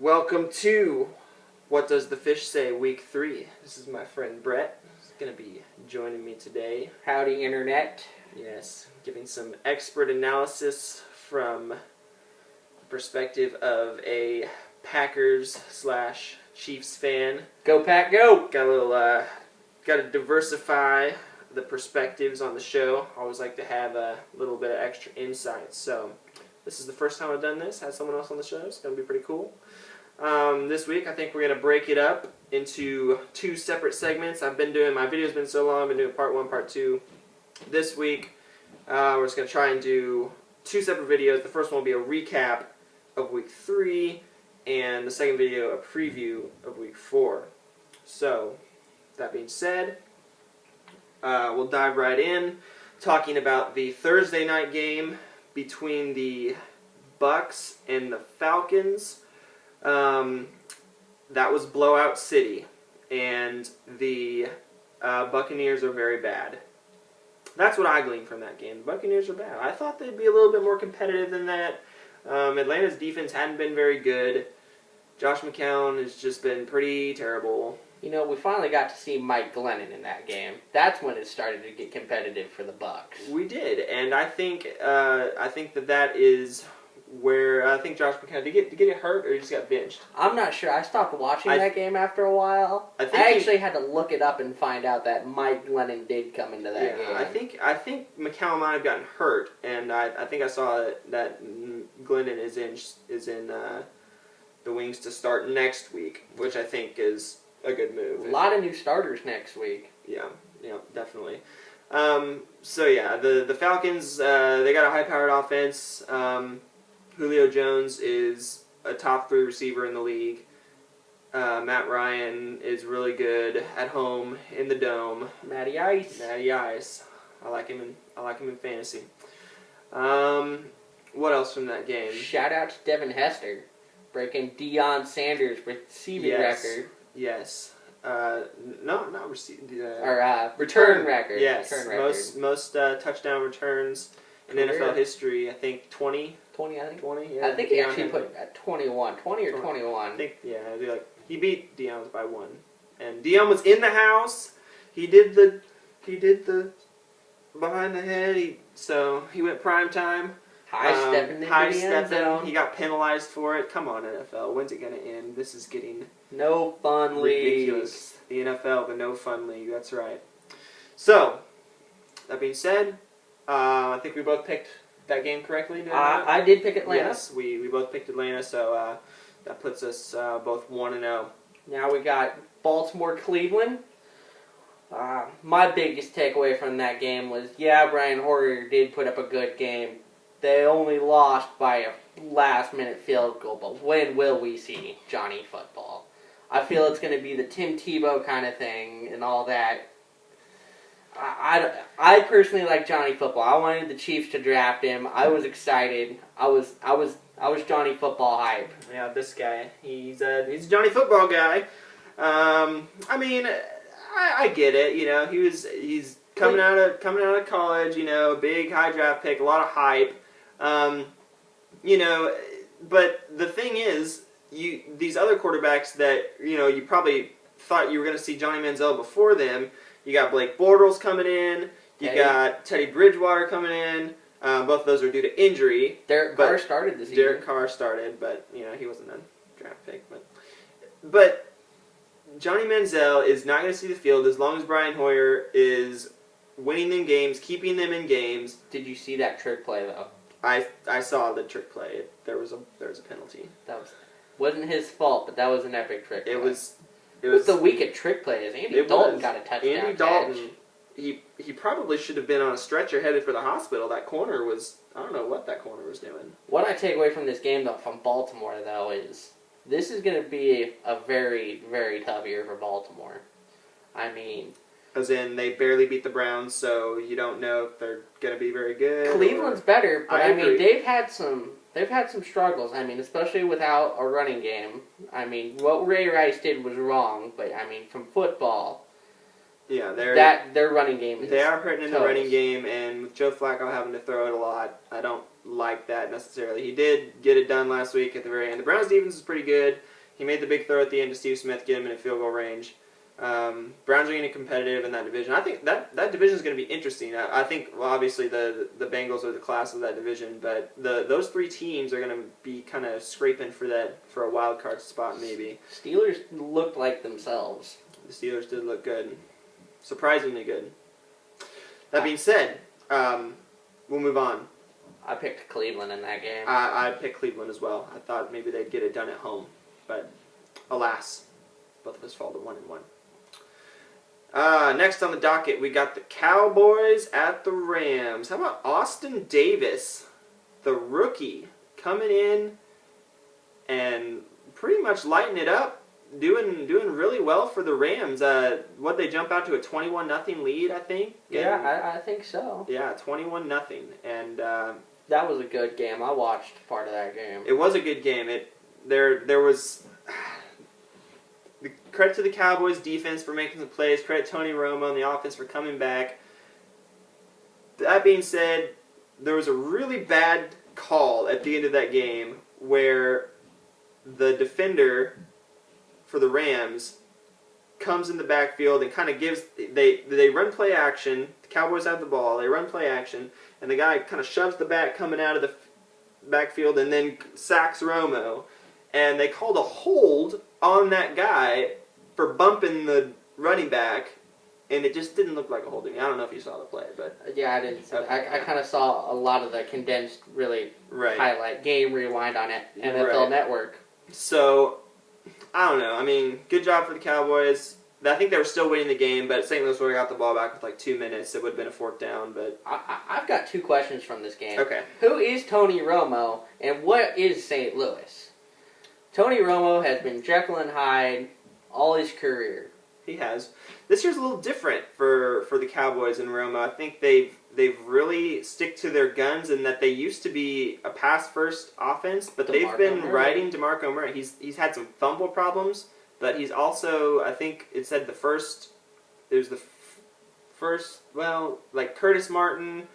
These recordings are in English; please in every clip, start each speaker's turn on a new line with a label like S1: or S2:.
S1: Welcome to What Does the Fish Say Week 3. This is my friend Brett. He's going to be joining me today.
S2: Howdy, Internet.
S1: Yes, giving some expert analysis from the perspective of a Packers/Chiefs fan.
S2: Go Pack, go!
S1: Got to diversify the perspectives on the show. I always like to have a little bit of extra insight. So this is the first time I've done this. Had someone else on the show. It's going to be pretty cool. This week, I think we're going to break it up into two separate segments. My video's been so long, I've been doing part 1, part 2. This week, we're just going to try and do two separate videos. The first one will be a recap of Week 3, and the second video, a preview of Week 4. So, that being said, we'll dive right in, talking about the Thursday night game between the Bucks and the Falcons. That was Blowout City, and the Buccaneers are very bad. That's what I gleaned from that game. The Buccaneers are bad. I thought they'd be a little bit more competitive than that. Atlanta's defense hadn't been very good. Josh McCown has just been pretty terrible.
S2: You know, we finally got to see Mike Glennon in that game. That's when it started to get competitive for the Bucks.
S1: We did, and I think that is where I think Josh McCown did he get hurt or he just got benched?
S2: I'm not sure. I stopped watching that game after a while. I actually had to look it up and find out that Mike Glennon did come into that game.
S1: I think McCown might have gotten hurt, and I think I saw that Glennon is in the wings to start next week, which I think is a good move.
S2: A lot of new starters next week.
S1: Yeah, definitely. So yeah, the Falcons, they got a high-powered offense. Julio Jones is a top 3 receiver in the league. Matt Ryan is really good at home in the dome.
S2: Matty Ice.
S1: I like him in fantasy. What else from that game?
S2: Shout out to Devin Hester, breaking Deion Sanders' receiving record.
S1: Yes. Not receiving.
S2: Return record.
S1: Yes.
S2: Return record.
S1: Most touchdown returns in NFL history. I think 20.
S2: 20, I think.
S1: 20. Yeah.
S2: I think he actually put at 21. 20 or 21.
S1: I think he beat Deion's by 1, and Deion was in the house. He did the behind the head. So he went prime time.
S2: High stepping.
S1: He got penalized for it. Come on, NFL. When's it going to end? This is getting
S2: no fun
S1: ridiculous. League. The NFL, the no fun league. That's right. So, that being said, I think we both picked that game correctly.
S2: I did pick Atlanta.
S1: Yes, we both picked Atlanta, so that puts us both 1-0.
S2: Now we got Baltimore-Cleveland. My biggest takeaway from that game was, Brian Hoyer did put up a good game. They only lost by a last-minute field goal, but when will we see Johnny Football? I feel it's going to be the Tim Tebow kind of thing and all that. I personally like Johnny Football. I wanted the Chiefs to draft him. I was excited. I was Johnny Football hype.
S1: Yeah, this guy, he's a Johnny Football guy. I mean, I get it. You know, he's coming out of college. You know, big high draft pick, a lot of hype. You know, but the thing is, these other quarterbacks that you probably thought you were going to see Johnny Manziel before them. You got Blake Bortles coming in. You got Teddy Bridgewater coming in. Both of those are due to injury.
S2: Derek Carr started this season.
S1: Derek Carr started, but he wasn't a draft pick. But Johnny Manziel is not going to see the field as long as Brian Hoyer is winning them games, keeping them in games.
S2: Did you see that trick play though?
S1: I saw the trick play. There was a penalty.
S2: Wasn't his fault, but that was an epic trick play.
S1: It was
S2: the week at trick plays. Andy Dalton got a touchdown.
S1: Andy Dalton, he probably should have been on a stretcher headed for the hospital. That corner was, I don't know what that corner was doing.
S2: What I take away from this game, though, from Baltimore, though, is this is going to be a very, very tough year for Baltimore. I mean,
S1: as in they barely beat the Browns, so you don't know if they're going to be very good.
S2: Cleveland's better, but I mean they've had some struggles. I mean, especially without a running game. I mean, what Ray Rice did was wrong, but I mean, from football,
S1: their
S2: running game is
S1: they are hurting in the
S2: toast.
S1: running game, and with Joe Flacco having to throw it a lot, I don't like that necessarily. He did get it done last week at the very end. The Browns defense is pretty good. He made the big throw at the end to Steve Smith, get him in a field goal range. Browns are getting competitive in that division. I think that division is going to be interesting. I think, well, obviously the Bengals are the class of that division, but those three teams are going to be kind of scraping for a wild card spot maybe.
S2: Steelers looked like themselves.
S1: The Steelers did look good, surprisingly good. That being said, we'll move on.
S2: I picked Cleveland in that game.
S1: I picked Cleveland as well. I thought maybe they'd get it done at home, but alas, both of us fall to 1-1. Next on the docket, we got the Cowboys at the Rams. How about Austin Davis, the rookie, coming in and pretty much lighting it up, doing really well for the Rams. What they jump out to a 21-0 lead, I think.
S2: Yeah, I think so.
S1: Yeah, 21-0, and
S2: that was a good game. I watched part of that game.
S1: It was a good game. There was. Credit to the Cowboys defense for making some plays. Credit Tony Romo and the offense for coming back. That being said, there was a really bad call at the end of that game where the defender for the Rams comes in the backfield and kind of gives they run play action. The Cowboys have the ball. They run play action, and the guy kind of shoves the bat coming out of the backfield and then sacks Romo. And they called a hold on that guy for bumping the running back, and it just didn't look like a hold to me. I don't know if you saw the play, but
S2: yeah, I didn't. Okay. I kind of saw a lot of the condensed, really highlight game rewind on it, NFL Network.
S1: So I don't know. I mean, good job for the Cowboys. I think they were still winning the game, but St. Louis would have got the ball back with like 2 minutes. It would have been a fourth down, but
S2: I've got two questions from this game.
S1: Okay.
S2: Who is Tony Romo, and what is St. Louis? Tony Romo has been Jekyll and Hyde all his career.
S1: He has. This year's a little different for the Cowboys and Romo. I think they've really stick to their guns, and that they used to be a pass-first offense, but they've been riding DeMarco Murray. He's had some fumble problems, but he's also, I think it said like Curtis Martin,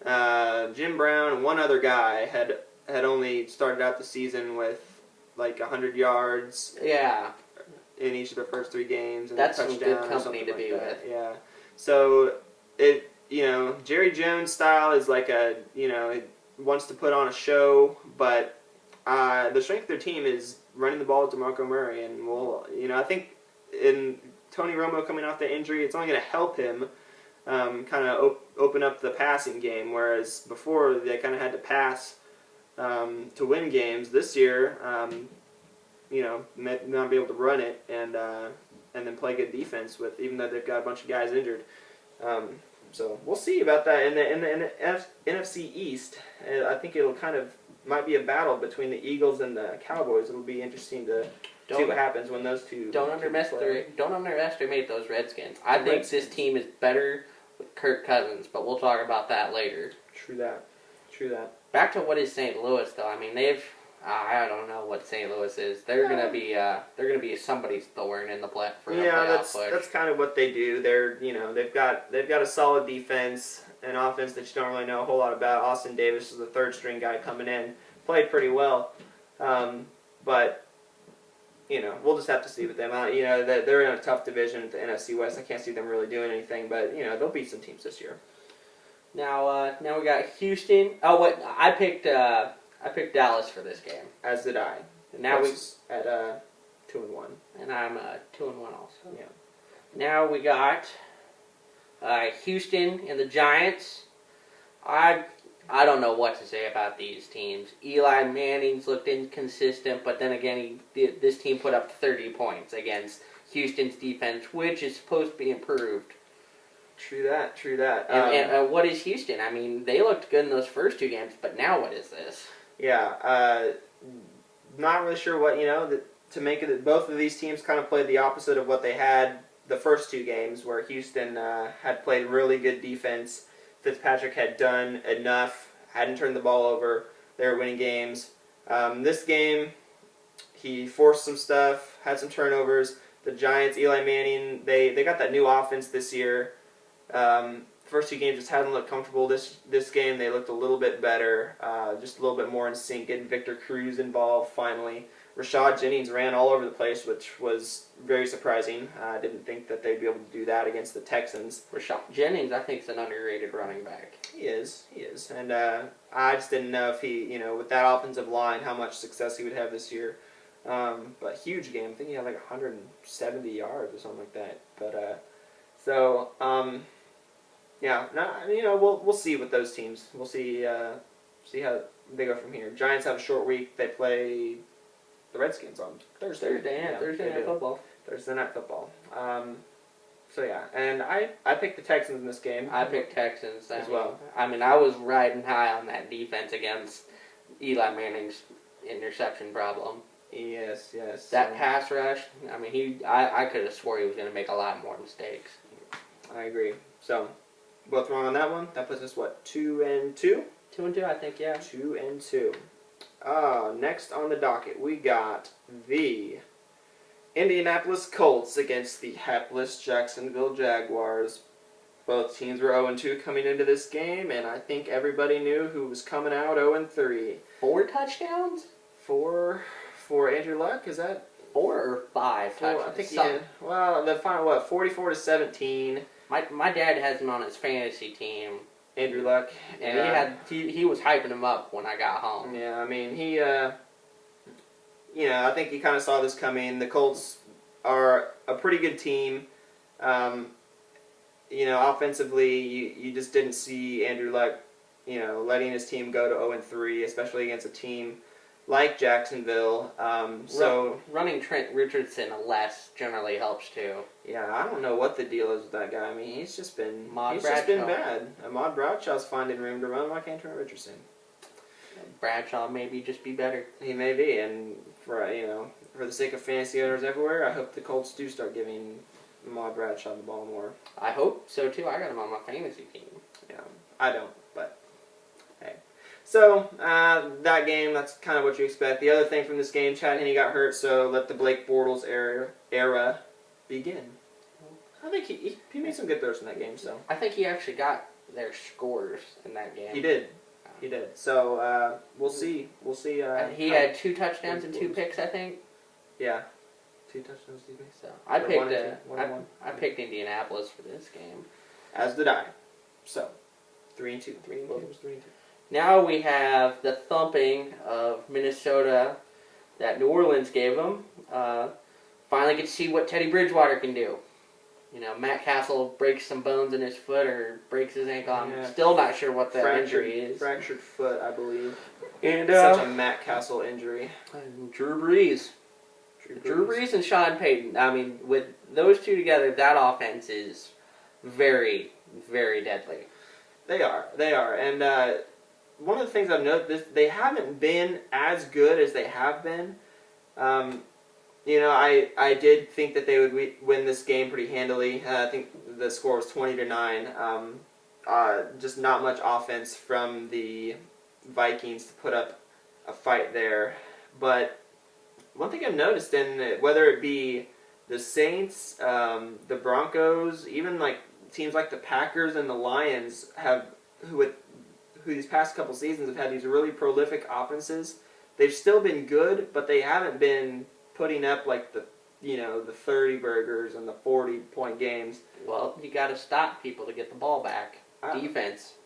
S1: Jim Brown, and one other guy had only started out the season with like 100 yards.
S2: Yeah.
S1: In each of their first 3 games, and
S2: that's
S1: a touchdown,
S2: some good company to be with.
S1: Yeah. So Jerry Jones style is like it wants to put on a show, but the strength of their team is running the ball with DeMarco Murray, and I think in Tony Romo coming off the injury, it's only going to help him kind of open up the passing game, whereas before they kind of had to pass to win games. This year, not be able to run it and then play good defense with, even though they've got a bunch of guys injured. So we'll see about that in the NFC East. I think it'll might be a battle between the Eagles and the Cowboys. It'll be interesting to see what happens when those two.
S2: Don't underestimate those Redskins. I think this team is better with Kirk Cousins, but we'll talk about that later.
S1: True that.
S2: Back to what is St. Louis, though. I mean, they've. I don't know what St. Louis is. They're gonna be somebody's thorn in the playoff push.
S1: That's kind of what they do. They've got a solid defense, an offense that you don't really know a whole lot about. Austin Davis is the third string guy coming in, played pretty well, but we'll just have to see with them. They're in a tough division, the NFC West. I can't see them really doing anything, but they'll beat some teams this year.
S2: Now we got Houston. Oh, what I picked Dallas for this game.
S1: As did I.
S2: And now we
S1: at 2-1.
S2: And I'm 2-1 also.
S1: Yeah.
S2: Now we got Houston and the Giants. I don't know what to say about these teams. Eli Manning's looked inconsistent, but then again, this team put up 30 points against Houston's defense, which is supposed to be improved.
S1: True that.
S2: And what is Houston? I mean, they looked good in those first 2 games, but now what is this?
S1: Yeah, not really sure what, to make it. Both of these teams kind of played the opposite of what they had the first 2 games, where Houston had played really good defense. Fitzpatrick had done enough, hadn't turned the ball over. They were winning games. This game, he forced some stuff, had some turnovers. The Giants, Eli Manning, they got that new offense this year. For first two games just hadn't looked comfortable. This game they looked a little bit better, just a little bit more in sync. Getting Victor Cruz involved finally. Rashad Jennings ran all over the place, which was very surprising. I didn't think that they'd be able to do that against the Texans.
S2: Rashad Jennings, I think, is an underrated running back.
S1: He is, and I just didn't know if he, with that offensive line, how much success he would have this year. But huge game. I think he had like 170 yards or something like that. But yeah, we'll see with those teams. We'll see how they go from here. Giants have a short week. They play the Redskins on Thursday.
S2: Thursday night football.
S1: Thursday night football. So yeah, and I picked the Texans in this game.
S2: I picked Texans
S1: as well.
S2: I mean, I was riding high on that defense against Eli Manning's interception problem.
S1: Yes.
S2: That pass rush. I mean, I could have swore he was going to make a lot more mistakes.
S1: I agree. So, both wrong on that one. That puts us what, 2-2?
S2: 2-2, I think. Yeah.
S1: 2-2. Next on the docket, we got the Indianapolis Colts against the hapless Jacksonville Jaguars. Both teams were 0-2 coming into this game, and I think everybody knew who was coming out 0-3.
S2: 4 touchdowns?
S1: For Andrew Luck, is that
S2: 4 or 5 touchdowns?
S1: I think the final 44-17.
S2: My dad has him on his fantasy team.
S1: Andrew Luck,
S2: and he was hyping him up when I got home.
S1: Yeah, I mean he, I think he kind of saw this coming. The Colts are a pretty good team. Offensively, you just didn't see Andrew Luck, letting his team go to 0-3, especially against a team like Jacksonville.
S2: Running Trent Richardson less generally helps too.
S1: Yeah, I don't know what the deal is with that guy. I mean, he's just been bad. Ahmad Bradshaw's finding room to run. Why can't Trent Richardson?
S2: Bradshaw maybe just be better.
S1: He may be, and for the sake of fantasy owners everywhere, I hope the Colts do start giving Ahmad Bradshaw the ball more.
S2: I hope so too. I got him on my fantasy team.
S1: Yeah, I don't, but hey. So, that game, that's kind of what you expect. The other thing from this game, Chad Henne got hurt, so let the Blake Bortles era begin. I think he made some good throws in that game, so.
S2: I think he actually got their scores in that game.
S1: He did. So, we'll see.
S2: He had 2 touchdowns and 2 picks, I think.
S1: Yeah. 2 touchdowns, 2 picks.
S2: So, I picked Indianapolis for this game.
S1: As did I. So, 3-2. Both of us 3-2.
S2: Now we have the thumping of Minnesota that New Orleans gave them. Finally get to see what Teddy Bridgewater can do. Matt Castle breaks some bones in his foot or breaks his ankle. I'm still not sure what that injury is.
S1: Fractured foot, I believe.
S2: And
S1: such a Matt Castle injury.
S2: Drew Brees and Sean Payton. I mean, with those two together, that offense is very, very deadly.
S1: They are. And one of the things I've noticed, they haven't been as good as they have been. I did think that they would win this game pretty handily. I think the score was 20-9. Just not much offense from the Vikings to put up a fight there. But one thing I've noticed, and whether it be the Saints, the Broncos, even like teams like the Packers and the Lions who these past couple seasons have had these really prolific offenses. They've still been good, but they haven't been putting up like the 30 burgers and the 40-point games.
S2: Well, you got to stop people to get the ball back. Defense.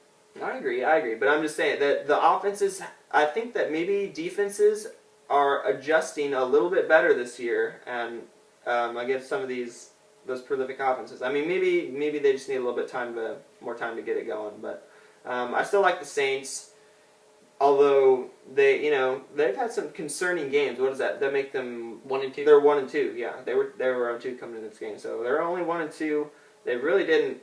S1: I agree, but I'm just saying that the offenses, I think that maybe defenses are adjusting a little bit better this year, and against some of those prolific offenses. I mean, maybe they just need a little bit more time to get it going, but I still like the Saints. Although they've had some concerning games. What does that make them
S2: 1-2?
S1: They're 1-2. Yeah, they were 1-2 coming into this game. So they're only 1-2. They really didn't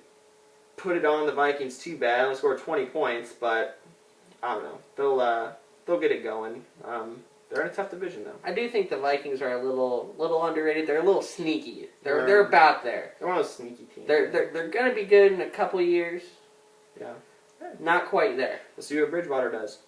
S1: put it on the Vikings too bad. Only scored 20 points, but I don't know. They'll get it going. They're in a tough division though.
S2: I do think the Vikings are a little underrated. They're a little sneaky. They're about there.
S1: They're one of those sneaky teams.
S2: They're gonna be good in a couple years.
S1: Yeah.
S2: Not quite there.
S1: Let's see what Bridgewater does.